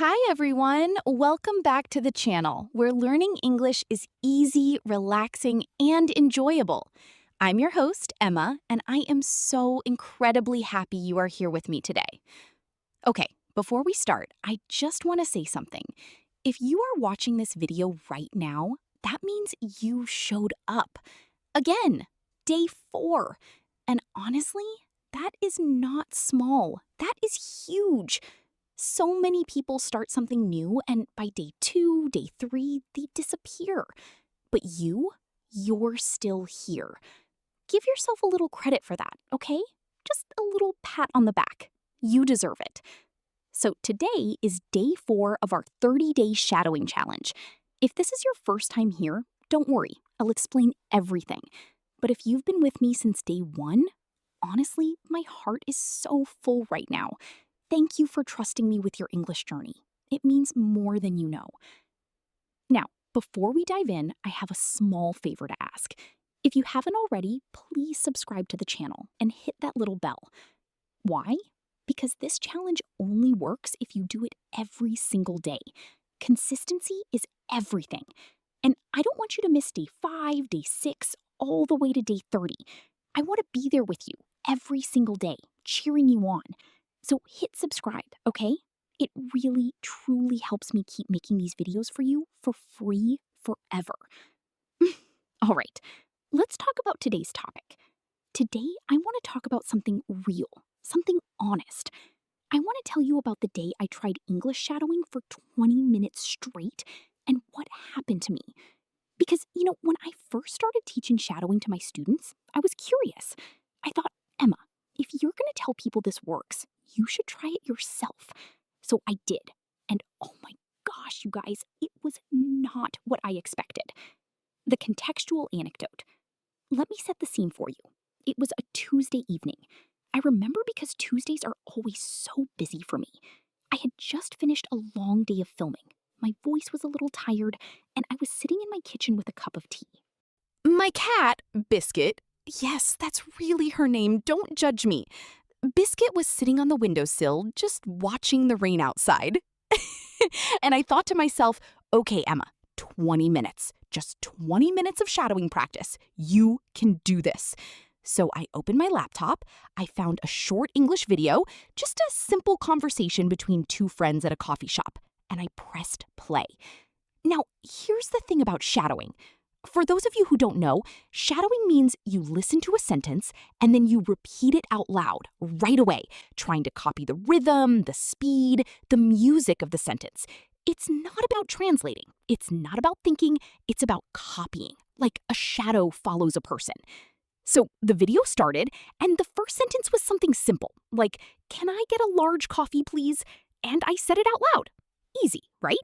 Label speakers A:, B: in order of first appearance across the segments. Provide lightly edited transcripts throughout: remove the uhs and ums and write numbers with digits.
A: Hi, everyone. Welcome back to the channel, where learning English is easy, relaxing, and enjoyable. I'm your host, Emma, and I am so incredibly happy you are here with me today. Okay, before we start, I just want to say something. If you are watching this video right now, that means you showed up. Again, day 4. And honestly, that is not small. That is huge. So many people start something new, and by day 2, day 3, they disappear. But you're still here. Give yourself a little credit for that, okay? Just a little pat on the back. You deserve it. So today is day 4 of our 30-day shadowing challenge. If this is your first time here, don't worry. I'll explain everything. But if you've been with me since day 1, honestly, my heart is so full right now. Thank you for trusting me with your English journey. It means more than you know. Now, before we dive in, I have a small favor to ask. If you haven't already, please subscribe to the channel and hit that little bell. Why? Because this challenge only works if you do it every single day. Consistency is everything. And I don't want you to miss day 5, day 6, all the way to day 30. I want to be there with you every single day, cheering you on. So hit subscribe, okay? It really, truly helps me keep making these videos for you for free forever. All right, let's talk about today's topic. Today, I want to talk about something real, something honest. I want to tell you about the day I tried English shadowing for 20 minutes straight and what happened to me. Because, when I first started teaching shadowing to my students, I was curious. I thought, Emma, if you're going to tell people this works, you should try it yourself. So I did. And oh my gosh, you guys, it was not what I expected. The contextual anecdote. Let me set the scene for you. It was a Tuesday evening. I remember because Tuesdays are always so busy for me. I had just finished a long day of filming. My voice was a little tired, and I was sitting in my kitchen with a cup of tea. My cat, Biscuit, yes, that's really her name, don't judge me. Biscuit was sitting on the windowsill, just watching the rain outside. And I thought to myself, okay, Emma, 20 minutes, just 20 minutes of shadowing practice. You can do this. So I opened my laptop, I found a short English video, just a simple conversation between two friends at a coffee shop, and I pressed play. Now, here's the thing about shadowing. For those of you who don't know, shadowing means you listen to a sentence and then you repeat it out loud right away, trying to copy the rhythm, the speed, the music of the sentence. It's not about translating. It's not about thinking. It's about copying, like a shadow follows a person. So the video started, and the first sentence was something simple, like, "Can I get a large coffee, please?" And I said it out loud. Easy, right?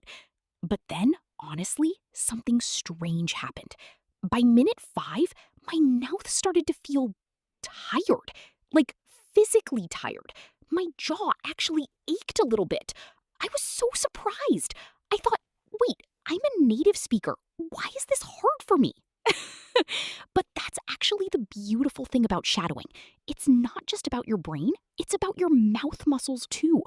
A: But then, honestly, something strange happened. By minute 5, my mouth started to feel tired, like physically tired. My jaw actually ached a little bit. I was so surprised. I thought, wait, I'm a native speaker. Why is this hard for me? But that's actually the beautiful thing about shadowing. It's not just about your brain, it's about your mouth muscles too.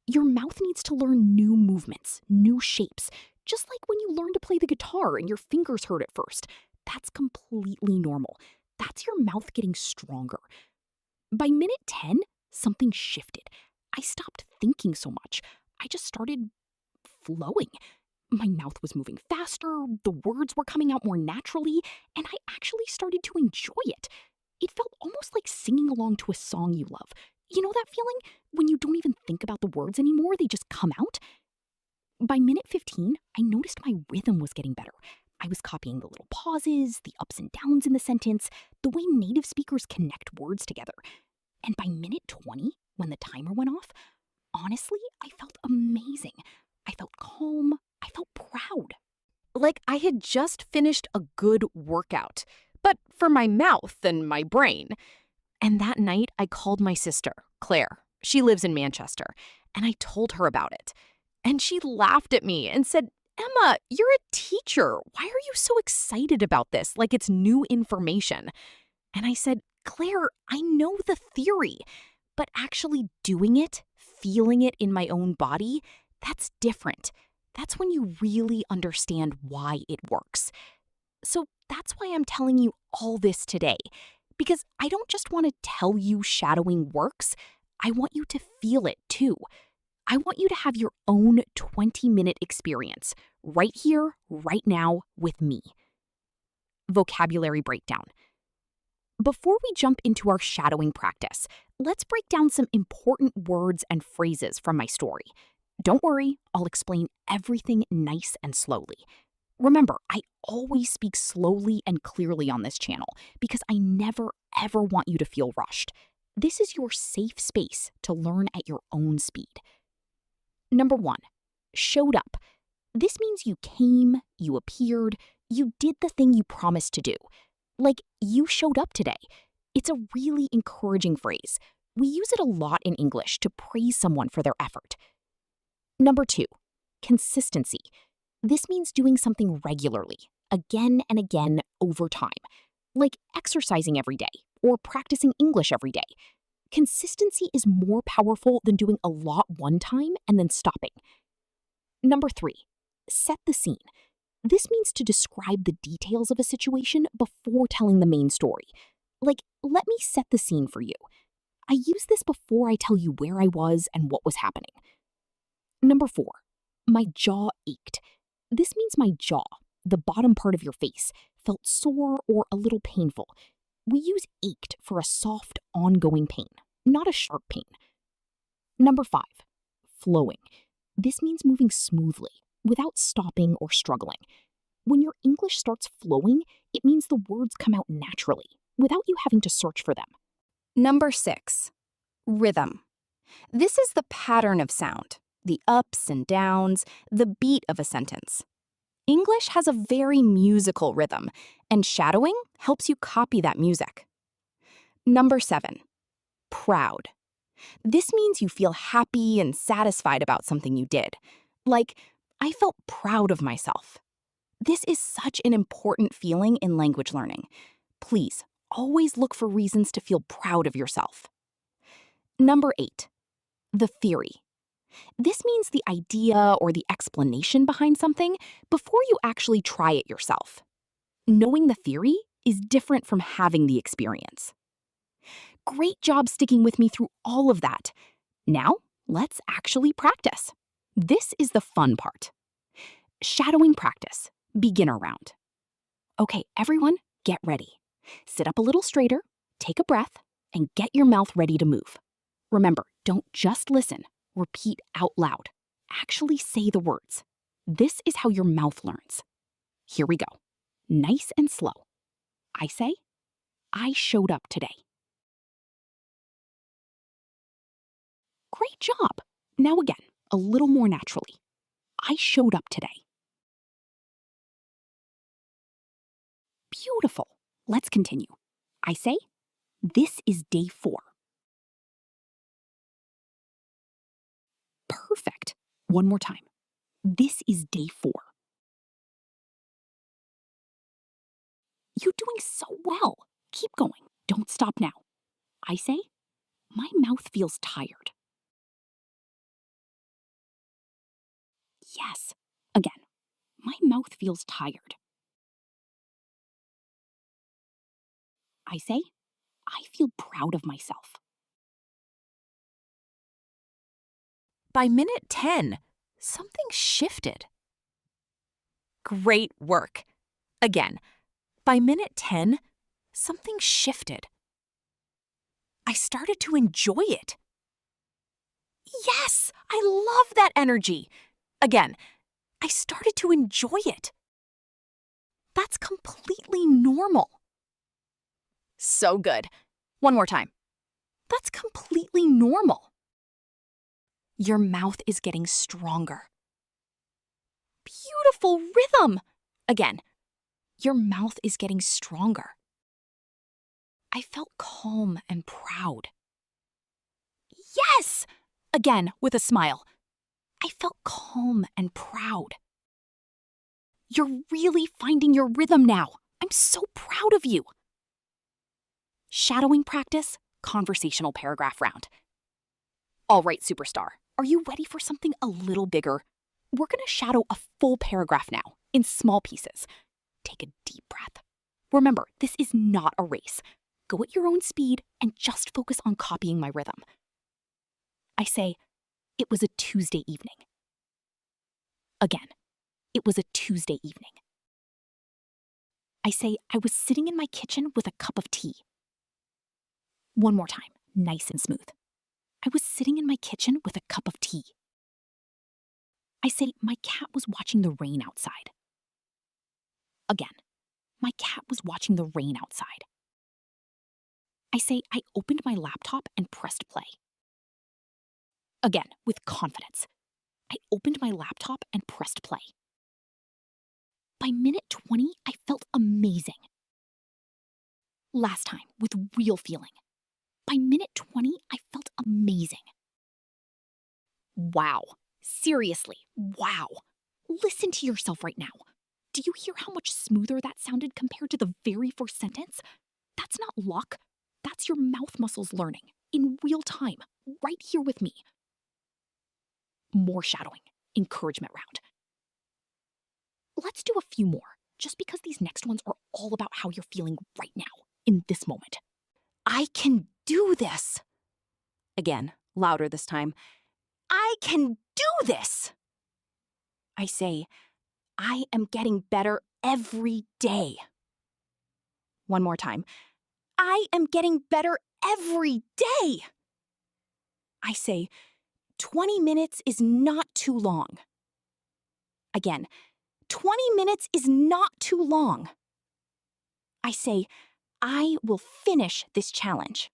A: Your mouth needs to learn new movements, new shapes, just like when you learn to play the guitar and your fingers hurt at first. That's completely normal. That's your mouth getting stronger. By minute 10, something shifted. I stopped thinking so much. I just started flowing. My mouth was moving faster, the words were coming out more naturally, and I actually started to enjoy it. It felt almost like singing along to a song you love. You know that feeling? When you don't even think about the words anymore, they just come out? By minute 15, I noticed my rhythm was getting better. I was copying the little pauses, the ups and downs in the sentence, the way native speakers connect words together. And by minute 20, when the timer went off, honestly, I felt amazing. I felt calm. I felt proud. Like I had just finished a good workout, but for my mouth and my brain. And that night, I called my sister, Claire. She lives in Manchester, and I told her about it. And she laughed at me and said, Emma, you're a teacher. Why are you so excited about this, like it's new information? And I said, Claire, I know the theory, but actually doing it, feeling it in my own body, That's different. That's when you really understand why it works. So that's why I'm telling you all this today. Because I don't just want to tell you shadowing works, I want you to feel it too. I want you to have your own 20-minute experience right here, right now, with me. Vocabulary breakdown. Before we jump into our shadowing practice, let's break down some important words and phrases from my story. Don't worry, I'll explain everything nice and slowly. Remember, I always speak slowly and clearly on this channel because I never, ever want you to feel rushed. This is your safe space to learn at your own speed. Number 1, showed up. This means you came, you appeared, you did the thing you promised to do. Like, you showed up today. It's a really encouraging phrase. We use it a lot in English to praise someone for their effort. Number 2, consistency. This means doing something regularly, again and again over time, like exercising every day or practicing English every day. Consistency is more powerful than doing a lot one time and then stopping. Number 3, set the scene. This means to describe the details of a situation before telling the main story. Like, let me set the scene for you. I use this before I tell you where I was and what was happening. Number 4, my jaw ached. This means my jaw, the bottom part of your face, felt sore or a little painful. We use ached for a soft, ongoing pain, not a sharp pain. Number 5, flowing. This means moving smoothly, without stopping or struggling. When your English starts flowing, it means the words come out naturally, without you having to search for them. Number 6, rhythm. This is the pattern of sound, the ups and downs, the beat of a sentence. English has a very musical rhythm, and shadowing helps you copy that music. Number 7, proud. This means you feel happy and satisfied about something you did. Like, I felt proud of myself. This is such an important feeling in language learning. Please, always look for reasons to feel proud of yourself. Number 8, the theory. This means the idea or the explanation behind something before you actually try it yourself. Knowing the theory is different from having the experience. Great job sticking with me through all of that. Now, let's actually practice. This is the fun part. Shadowing practice, beginner round. Okay, everyone, get ready. Sit up a little straighter, take a breath, and get your mouth ready to move. Remember, don't just listen. Repeat out loud. Actually say the words. This is how your mouth learns. Here we go. Nice and slow. I say, I showed up today. Great job. Now again, a little more naturally. I showed up today. Beautiful. Let's continue. I say, this is day 4. Perfect. One more time. This is day 4. You're doing so well. Keep going. Don't stop now. I say, my mouth feels tired. Yes. Again, my mouth feels tired. I say, I feel proud of myself. By minute 10, something shifted. Great work. Again, by minute 10, something shifted. I started to enjoy it. Yes, I love that energy. Again, I started to enjoy it. That's completely normal. So good. One more time. That's completely normal. Your mouth is getting stronger. Beautiful rhythm. Again, your mouth is getting stronger. I felt calm and proud. Yes! Again, with a smile. I felt calm and proud. You're really finding your rhythm now. I'm so proud of you. Shadowing practice, conversational paragraph round. All right, superstar, Are you ready for something a little bigger? We're going to shadow a full paragraph now, in small pieces. Take a deep breath. Remember, this is not a race. Go at your own speed and just focus on copying my rhythm. I say, it was a Tuesday evening. Again, it was a Tuesday evening. I say, I was sitting in my kitchen with a cup of tea. One more time, nice and smooth. I was sitting in my kitchen with a cup of tea. I say, my cat was watching the rain outside. Again, my cat was watching the rain outside. I say, I opened my laptop and pressed play. Again, with confidence. I opened my laptop and pressed play. By minute 20, I felt amazing. Last time, with real feeling. By minute 20, I felt amazing. Wow. Seriously, wow. Listen to yourself right now. Do you hear how much smoother that sounded compared to the very first sentence? That's not luck. That's your mouth muscles learning, in real time, right here with me. More shadowing, encouragement round. Let's do a few more, just because these next ones are all about how you're feeling right now, in this moment. I can do this. Again, louder this time. I can do this. I say, I am getting better every day. One more time. I am getting better every day. I say, 20 minutes is not too long. Again, 20 minutes is not too long. I say, I will finish this challenge.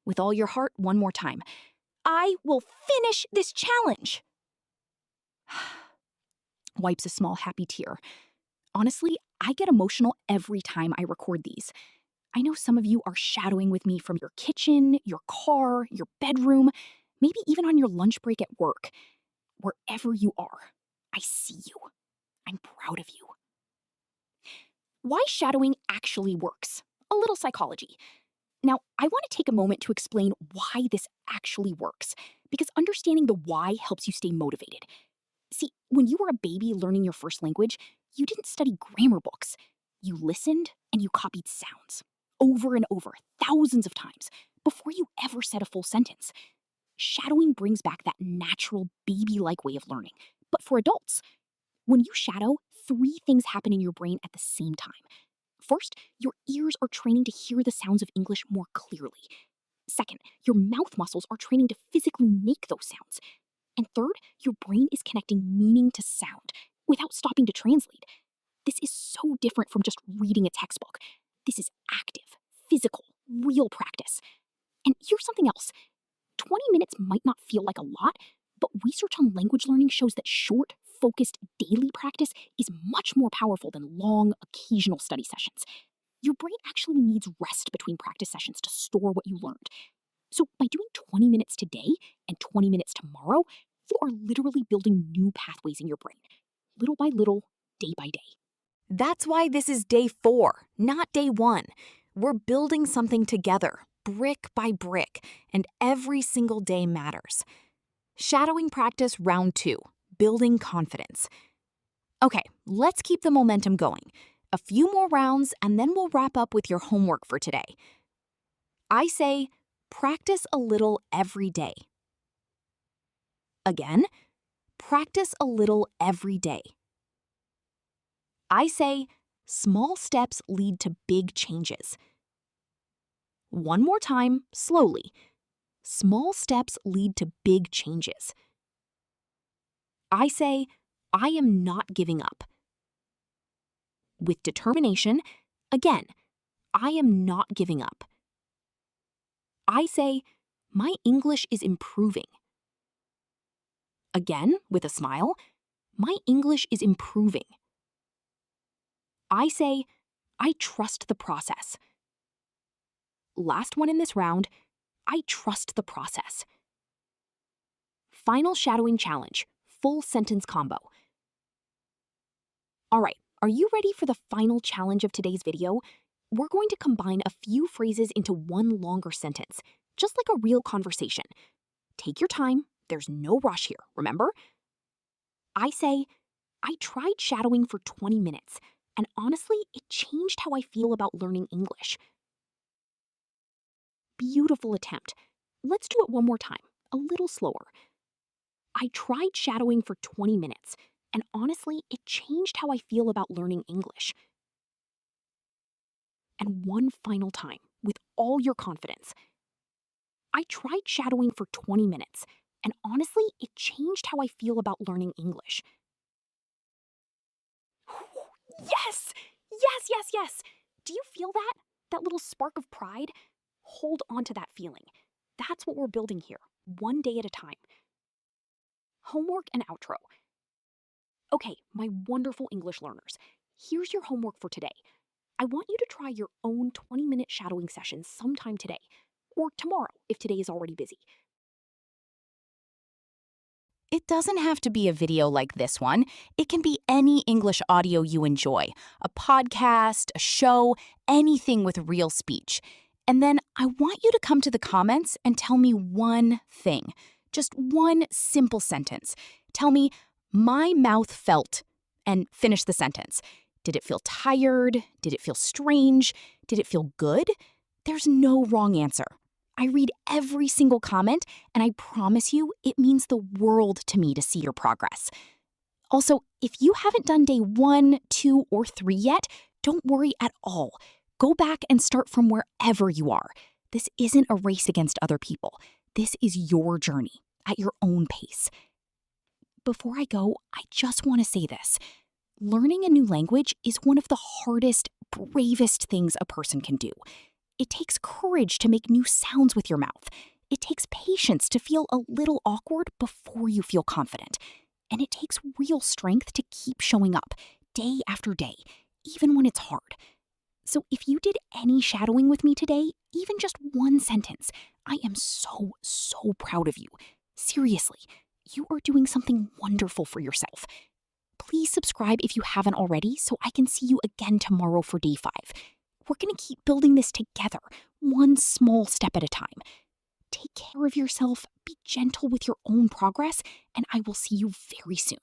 A: With all your heart, one more time. I will finish this challenge. Wipes a small happy tear. Honestly, I get emotional every time I record these. I know some of you are shadowing with me from your kitchen, your car, your bedroom, maybe even on your lunch break at work. Wherever you are, I see you. I'm proud of you. Why shadowing actually works. A little psychology. Now, I want to take a moment to explain why this actually works, because understanding the why helps you stay motivated. See, when you were a baby learning your first language, you didn't study grammar books. You listened and you copied sounds over and over, thousands of times, before you ever said a full sentence. Shadowing brings back that natural baby-like way of learning, but for adults. When you shadow, 3 things happen in your brain at the same time. First, your ears are training to hear the sounds of English more clearly. Second, your mouth muscles are training to physically make those sounds. And third, your brain is connecting meaning to sound without stopping to translate. This is so different from just reading a textbook. This is active, physical, real practice. And here's something else. 20 minutes might not feel like a lot, but research on language learning shows that short, focused, daily practice is much more powerful than long, occasional study sessions. Your brain actually needs rest between practice sessions to store what you learned. So by doing 20 minutes today and 20 minutes tomorrow, you are literally building new pathways in your brain, little by little, day by day. That's why this is day 4, not day 1. We're building something together, brick by brick, and every single day matters. Shadowing practice round 2, building confidence. Okay, let's keep the momentum going. A few more rounds, and then we'll wrap up with your homework for today. I say, practice a little every day. Again, practice a little every day. I say, small steps lead to big changes. One more time, slowly. Small steps lead to big changes. I say, I am not giving up. With determination, again, I am not giving up. I say, my English is improving. Again, with a smile, my English is improving. I say, I trust the process. Last one in this round, I trust the process. Final shadowing challenge, full sentence combo. All right, are you ready for the final challenge of today's video? We're going to combine a few phrases into one longer sentence, just like a real conversation. Take your time, There's no rush here, remember? I say, I tried shadowing for 20 minutes, and honestly, it changed how I feel about learning English. Beautiful attempt. Let's do it one more time, a little slower. I tried shadowing for 20 minutes, and honestly, it changed how I feel about learning English. And one final time, with all your confidence. I tried shadowing for 20 minutes, and honestly, it changed how I feel about learning English. Yes! Yes, yes, yes! Do you feel that? That little spark of pride? Hold on to that feeling. That's what we're building here, one day at a time. Homework and outro. Okay, my wonderful English learners, here's your homework for today. I want you to try your own 20-minute shadowing session sometime today, or tomorrow if today is already busy. It doesn't have to be a video like this one. It can be any English audio you enjoy, a podcast, a show, anything with real speech. And then I want you to come to the comments and tell me one thing, just one simple sentence. Tell me, my mouth felt, and finish the sentence. Did it feel tired? Did it feel strange? Did it feel good? There's no wrong answer. I read every single comment, and I promise you, it means the world to me to see your progress. Also, if you haven't done day 1, 2, or 3 yet, don't worry at all. Go back and start from wherever you are. This isn't a race against other people. This is your journey, at your own pace. Before I go, I just want to say this. Learning a new language is one of the hardest, bravest things a person can do. It takes courage to make new sounds with your mouth. It takes patience to feel a little awkward before you feel confident. And it takes real strength to keep showing up day after day, even when it's hard. So if you did any shadowing with me today, even just one sentence, I am so, so proud of you. Seriously, you are doing something wonderful for yourself. Please subscribe if you haven't already so I can see you again tomorrow for day 5. We're going to keep building this together, one small step at a time. Take care of yourself, be gentle with your own progress, and I will see you very soon.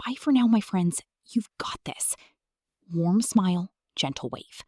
A: Bye for now, my friends. You've got this. Warm smile, gentle wave.